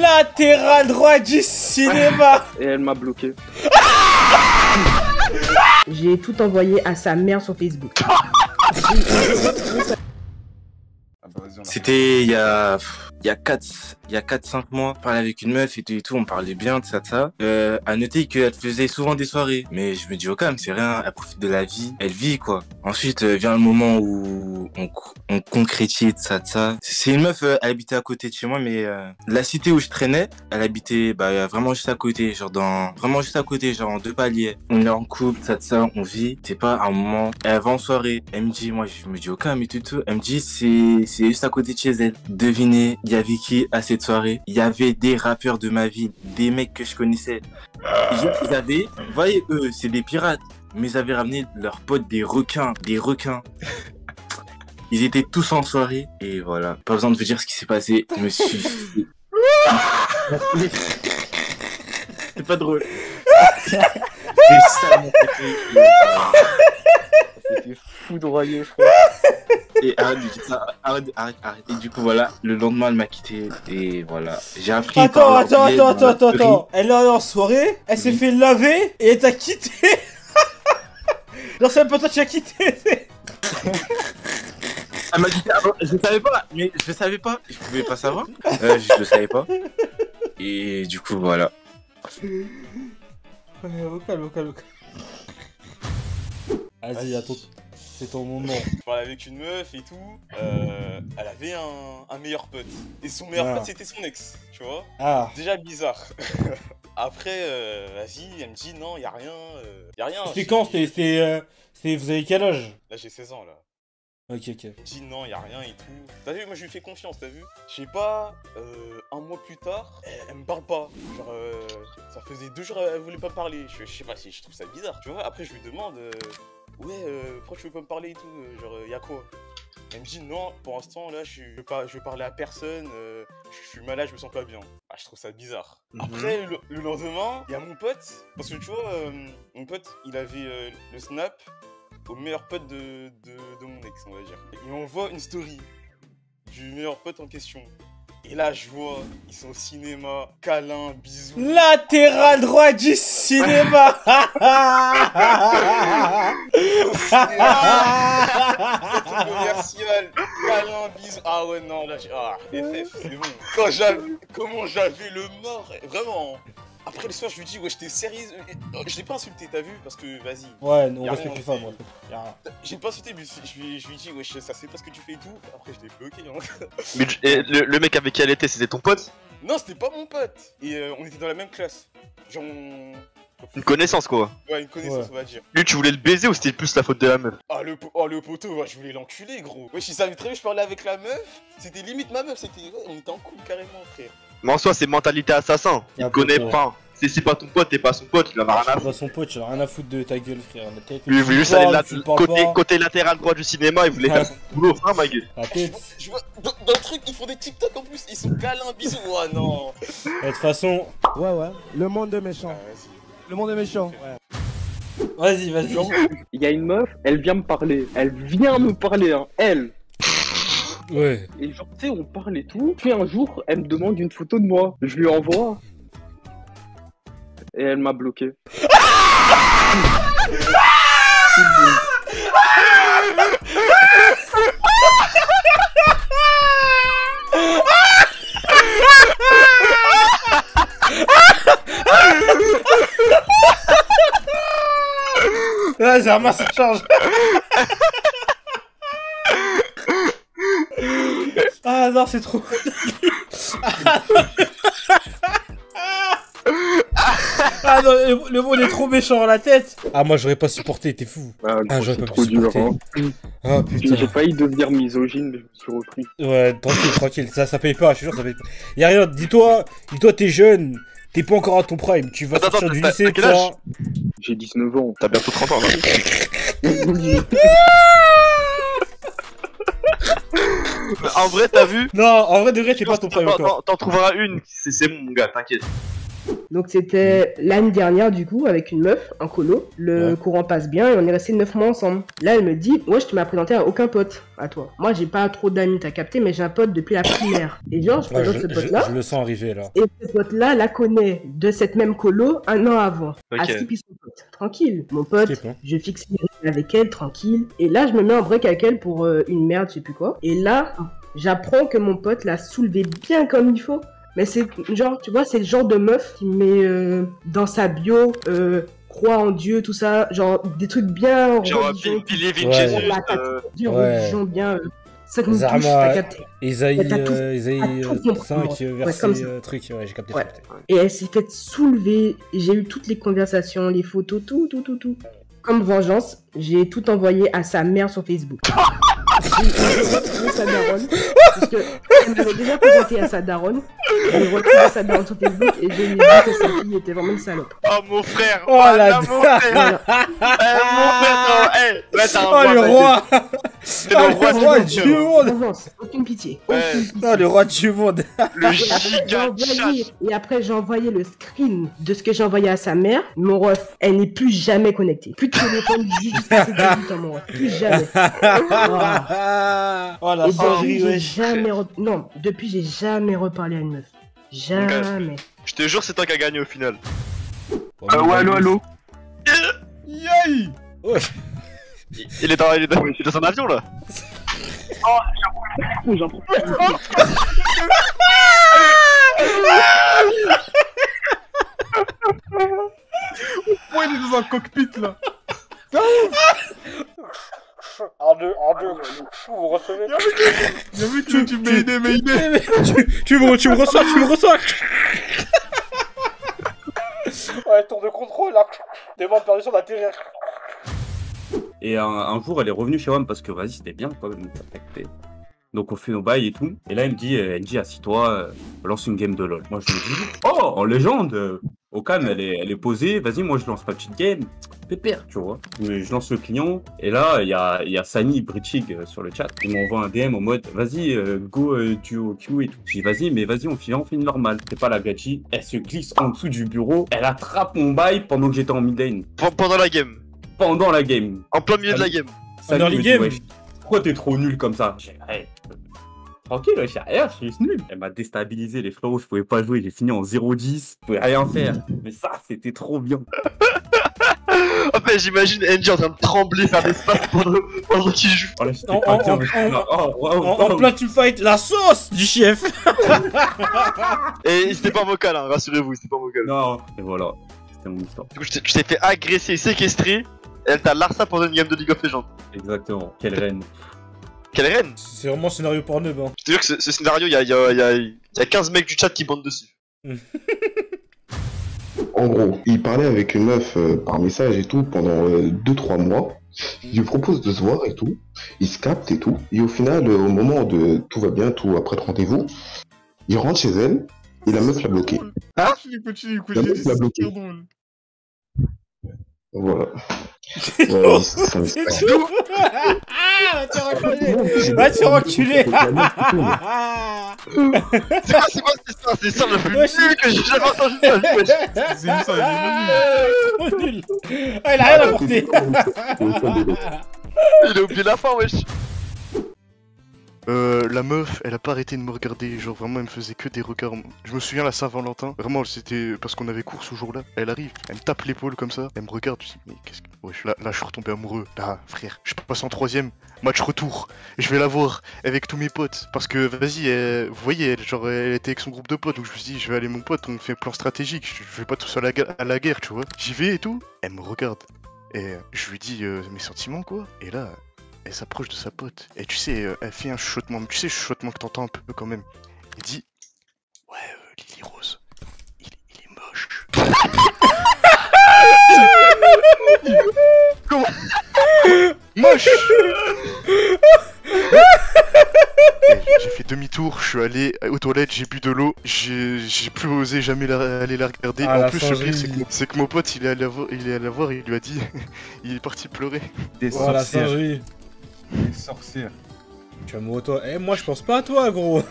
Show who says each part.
Speaker 1: Latéral droit du cinéma.
Speaker 2: Et elle m'a bloqué.
Speaker 3: J'ai tout envoyé à sa mère sur Facebook.
Speaker 4: C'était il y a 4-5 mois, on parlait avec une meuf et tout, on parlait bien de ça. À noter qu'elle faisait souvent des soirées. Mais je me dis, oh, quand même, c'est rien, elle profite de la vie, elle vit, quoi. Ensuite, vient le moment où on concrétise ça. C'est une meuf, elle habitait à côté de chez moi, mais la cité où je traînais, elle habitait vraiment juste à côté, genre en 2 paliers. On est en couple, ça, on vit. C'est pas un moment, elle va en soirée, elle me dit, moi je me dis, oh, quand même, et tout, elle me dit, c'est juste à côté de chez elle. Devinez, il y avait qui à cette soirée? Il y avait des rappeurs de ma ville, des mecs que je connaissais. Ils avaient, vous voyez, eux, c'est des pirates, mais ils avaient ramené leurs potes des requins. Ils étaient tous en soirée, et voilà. Pas besoin de vous dire ce qui s'est passé, je me suis... C'est pas drôle.
Speaker 2: C'était foudroyé, frère.
Speaker 4: Et arrête de dire ça, arrête. Et du coup, voilà, le lendemain, elle m'a quitté. Et voilà, j'ai appris.
Speaker 1: Attends. Elle est allée en soirée, elle s'est fait laver et elle t'a quitté. Genre, c'est même pas toi qui as quitté.
Speaker 4: Elle m'a dit, je savais pas, je pouvais pas savoir. Je le savais pas. Et du coup, voilà.
Speaker 1: Au calme. Vas-y, attends. C'est ton moment.
Speaker 5: Je parlais avec une meuf et tout, elle avait un meilleur pote. Et son meilleur pote c'était son ex, tu vois.
Speaker 1: Ah.
Speaker 5: Déjà bizarre. Après, vas-y, elle me dit non, y'a rien.
Speaker 1: C'était quand? Vous avez quel âge?
Speaker 5: Là j'ai 16 ans là.
Speaker 1: Ok.
Speaker 5: Elle me dit non, y'a rien et tout. T'as vu, moi je lui fais confiance, t'as vu. Je sais pas, un mois plus tard, elle me parle pas. Genre, ça faisait 2 jours, elle voulait pas parler. Je sais pas si je trouve ça bizarre, tu vois. Après je lui demande... ouais, pourquoi tu veux pas me parler et tout, genre, y'a quoi? Elle me dit non, pour l'instant, là, je veux parler à personne, je suis malade, je me sens pas bien. Ah, je trouve ça bizarre. Après, le lendemain, y'a mon pote, parce que tu vois, mon pote, il avait le snap au meilleur pote de mon ex, on va dire. Il m'envoie une story du meilleur pote en question. Et là, je vois, ils sont au cinéma, câlin, bisous.
Speaker 1: Latéral droit du cinéma.
Speaker 5: C'est commercial, câlin, bisous. Ah ouais, non, là, FF, c'est bon. Comment j'avais le mort, vraiment. Après le soir, je lui dis, ouais, j'étais sérieuse. Je l'ai pas insulté, t'as vu? Parce que, vas-y.
Speaker 1: Ouais, on respecte les femmes,
Speaker 5: J'ai pas insulté, mais je lui dis, ouais, ça c'est pas ce que tu fais et tout. Après, je l'ai bloqué. Hein.
Speaker 6: Mais le mec avec qui elle était, c'était ton pote?
Speaker 5: Non, c'était pas mon pote. Et on était dans la même classe. Genre,
Speaker 6: une connaissance, quoi.
Speaker 5: Ouais, une connaissance, on va dire.
Speaker 6: Lui, tu voulais le baiser ou c'était plus la faute de la meuf?
Speaker 5: Ah, le poteau, ouais, je voulais l'enculer, gros. Ouais, je savais très bien, je parlais avec la meuf. C'était limite ma meuf, on était en couple carrément, frère.
Speaker 6: Mais en soi, c'est mentalité assassin. Il te connaît pas. C'est pas ton pote, t'es pas son pote, il en a rien à foutre.
Speaker 1: Pas son pote, il en a rien à foutre de ta gueule, frère.
Speaker 6: Lui, il voulait juste aller côté latéral droit du cinéma, il voulait faire son boulot, hein, ma gueule.
Speaker 5: Je vois, dans le truc, ils font des TikTok en plus, ils sont câlins, bisous. Oh non.
Speaker 1: De toute façon.
Speaker 7: Ouais, le monde est méchant. Le monde est méchant.
Speaker 1: Vas-y.
Speaker 2: Il y a une meuf, elle vient me parler, hein, elle.
Speaker 1: Ouais.
Speaker 2: Et genre, tu sais, on parle et tout. Puis un jour, elle me demande une photo de moi. Je lui envoie. Et elle m'a bloqué.
Speaker 1: Vas-y, ramasse sa charge. Ah non, c'est trop. Ah non, le mot il est trop méchant dans la tête. Ah moi j'aurais pas supporté, t'es fou.
Speaker 2: Ah j'aurais pas pu supporter.
Speaker 1: Ah putain.
Speaker 2: J'ai failli devenir misogyne mais je me suis repris.
Speaker 1: Ouais, tranquille, ça paye pas, je te jure ça paye pas. Y'a rien, dis-toi t'es jeune, t'es pas encore à ton prime, tu vas sortir du lycée,
Speaker 6: quel âge?
Speaker 2: J'ai 19 ans.
Speaker 6: T'as bientôt 30 ans là. En vrai, t'as vu?
Speaker 1: Non, en vrai de vrai, t'es pas ton prime encore.
Speaker 6: T'en trouveras une, c'est bon mon gars, t'inquiète.
Speaker 3: Donc c'était l'année dernière du coup avec une meuf en colo. Le courant passe bien et on est resté 9 mois ensemble. Là elle me dit ouais je te m'as présenté à aucun pote à toi. Moi j'ai pas trop d'amis t'as capté mais j'ai un pote depuis la primaire. Et genre je présente ce pote là.
Speaker 1: Je le sens arriver là.
Speaker 3: Et ce pote là la connaît de cette même colo un an avant.
Speaker 6: Ok.
Speaker 3: À skipper son pote. Tranquille. Mon pote,
Speaker 1: Skip, hein.
Speaker 3: je fixe les règles avec elle tranquille. Et là je me mets en break avec elle pour une merde je sais plus quoi. Et là j'apprends que mon pote l'a soulevé bien comme il faut. Mais c'est genre, tu vois, c'est le genre de meuf qui met dans sa bio, croit en Dieu, tout ça, genre des trucs bien
Speaker 6: Genre,
Speaker 3: religion,
Speaker 6: believe in
Speaker 1: Ouais.
Speaker 6: Jesus.
Speaker 3: la du
Speaker 1: Ouais.
Speaker 3: religion bien, ça nous touche,
Speaker 1: Zarma,
Speaker 3: t'as capté.
Speaker 1: Isaïe
Speaker 3: T'as tout compris,
Speaker 1: 5,
Speaker 3: ouais,
Speaker 1: verset
Speaker 3: comme ça.
Speaker 1: truc, ouais, j'ai capté.
Speaker 3: Ouais. Et elle s'est faite soulever, et j'ai eu toutes les conversations, les photos, tout. Comme vengeance, j'ai tout envoyé à sa mère sur Facebook. J'ai retrouvé sa daronne, parce que elle m'avait déjà présenté à sa daronne. J'ai retrouvé sa daronne sur Facebook et je lui ai dit que sa fille était vraiment une salope.
Speaker 6: Oh mon frère.
Speaker 1: Oh, la
Speaker 6: là, mon frère.
Speaker 3: Voilà.
Speaker 6: Mon frère, non, là t'as un
Speaker 1: Oh le roi!
Speaker 6: C'est
Speaker 1: Oh
Speaker 6: le roi
Speaker 1: le roi
Speaker 6: du
Speaker 1: du monde!
Speaker 3: Vengeance, aucune pitié.
Speaker 6: Ouais.
Speaker 3: Aucune pitié.
Speaker 1: Oh le roi du monde!
Speaker 6: Le
Speaker 3: Et après, j'ai
Speaker 6: giga
Speaker 3: envoyé,
Speaker 6: chat.
Speaker 3: et après, j'ai envoyé le screen de ce que j'ai envoyé à sa mère. Mon ref, elle n'est plus jamais connectée. Plus de téléphone jusqu'à ses 18 ans, mon ref. Plus jamais.
Speaker 1: Oh la
Speaker 3: Et depuis,
Speaker 1: singerie,
Speaker 3: j'ai
Speaker 1: ouais.
Speaker 3: jamais... Non, depuis, j'ai jamais reparlé à une meuf. Jamais.
Speaker 6: Je te jure, c'est toi qui as gagné au final.
Speaker 1: Oh,
Speaker 2: Ouais, allo.
Speaker 7: Yay!
Speaker 6: Il est dans son avion là.
Speaker 2: J'en prends.
Speaker 7: Pourquoi il est dans un cockpit là?
Speaker 1: En deux, vous recevez?
Speaker 7: Il y avait que tu m'aider.
Speaker 1: Tu me reçois! Ouais, tour de contrôle là! Demande permission d'atterrir!
Speaker 8: Et un jour, elle est revenue chez moi parce que vas-y, c'était bien quoi, nous contacter. Donc on fait nos bails et tout. Et là, elle me dit assis-toi, lance une game de LoL. Moi, je me dis, oh, en légende, au calme, elle est posée, vas-y, moi, je lance ma petite game. Pépère, tu vois. Je lance le client. Et là, il y a Sani Britchig sur le chat. Il m'envoie un DM en mode, vas-y, go duo Q et tout. Je dis, vas-y, on fait une normale. C'est pas la gachi. Elle se glisse en dessous du bureau. Elle attrape mon bail pendant que j'étais en mid-lane.
Speaker 6: Pendant la game.
Speaker 8: Pendant la game.
Speaker 6: En plein milieu de la game.
Speaker 8: Sani
Speaker 1: early
Speaker 8: me dit,
Speaker 1: game.
Speaker 8: wesh, pourquoi t'es trop nul comme ça? J'ai dit, hey, tranquille, je suis rien, je suis nul. Elle m'a déstabilisé, les frérots, je pouvais pas jouer, j'ai fini en 0-10, je pouvais rien faire. Mais ça, c'était trop bien.
Speaker 6: En fait, j'imagine Angie en train de trembler, faire des spasmes pendant qu'il joue.
Speaker 8: Oh là, j'étais
Speaker 1: En-
Speaker 8: pas
Speaker 1: en-
Speaker 8: bien,
Speaker 1: en-
Speaker 8: mais j'étais là, oh, wow,
Speaker 1: En
Speaker 8: wow.
Speaker 1: plein teamfight, la sauce du chef!
Speaker 6: Et c'était pas vocal, hein, rassurez-vous, c'était pas vocal.
Speaker 8: Non, et voilà, c'était mon histoire.
Speaker 6: Du coup, je t'ai fait agresser, séquestrer. Elle t'a larça pendant une game de League of Legends.
Speaker 8: Exactement, quelle reine.
Speaker 6: Quelle reine!
Speaker 1: C'est vraiment scénario Pornhub, hein.
Speaker 6: Je te jure que ce scénario, il y a 15 mecs du chat qui bandent dessus.
Speaker 9: En gros, il parlait avec une meuf par message et tout pendant 2-3 mois. Il lui propose de se voir et tout. Il se capte et tout. Et au final, au moment de tout va bien, tout après le rendez-vous, il rentre chez elle et la meuf l'a bloqué.
Speaker 7: Continue,
Speaker 9: La meuf l'a bloqué.
Speaker 7: c'est drôle.
Speaker 9: Voilà. Ouais, ça me
Speaker 1: C'est tout! Ah, tu reculé! Va te reculer!
Speaker 6: C'est quoi c'est ça le plus
Speaker 1: Wesh.
Speaker 6: nul que j'ai jamais entendu de ma vie, wesh.
Speaker 7: C'est ça, il est
Speaker 1: Trop nul! Ah, il a rien apporté!
Speaker 6: Il a oublié la fin, wesh.
Speaker 10: La meuf, elle a pas arrêté de me regarder, genre vraiment elle me faisait que des regards. Je me souviens la Saint-Valentin, vraiment c'était parce qu'on avait cours ce jour-là. Elle arrive, elle me tape l'épaule comme ça, elle me regarde, je dis mais qu'est-ce que... Wesh, là je suis retombé amoureux. Là frère, je passe en 3ème, match retour, je vais la voir avec tous mes potes. Parce que vas-y, vous voyez, elle était avec son groupe de potes, donc je me suis dit je vais aller mon pote, on fait un plan stratégique, je vais pas tout seul à la guerre, tu vois. J'y vais et tout, elle me regarde. Et je lui dis mes sentiments quoi, et là... Elle s'approche de sa pote, et tu sais, elle fait un chuchotement, mais tu sais, chuchotement que t'entends un peu quand même. Elle dit, ouais, Lily Rose, il est moche. Comment? Moche. J'ai fait demi-tour, je suis allé aux toilettes, j'ai bu de l'eau, j'ai plus osé jamais aller la regarder.
Speaker 1: Ah,
Speaker 10: En
Speaker 1: la
Speaker 10: plus, le pire,
Speaker 1: singerie.
Speaker 10: c'est que mon pote, il est allé la voir, et il lui a dit, il est parti pleurer.
Speaker 7: Des
Speaker 1: Oh la
Speaker 7: sorcières.
Speaker 1: singerie!
Speaker 7: Des sorcières.
Speaker 1: Tu es amoureux toi? Eh, moi je pense pas à toi, gros!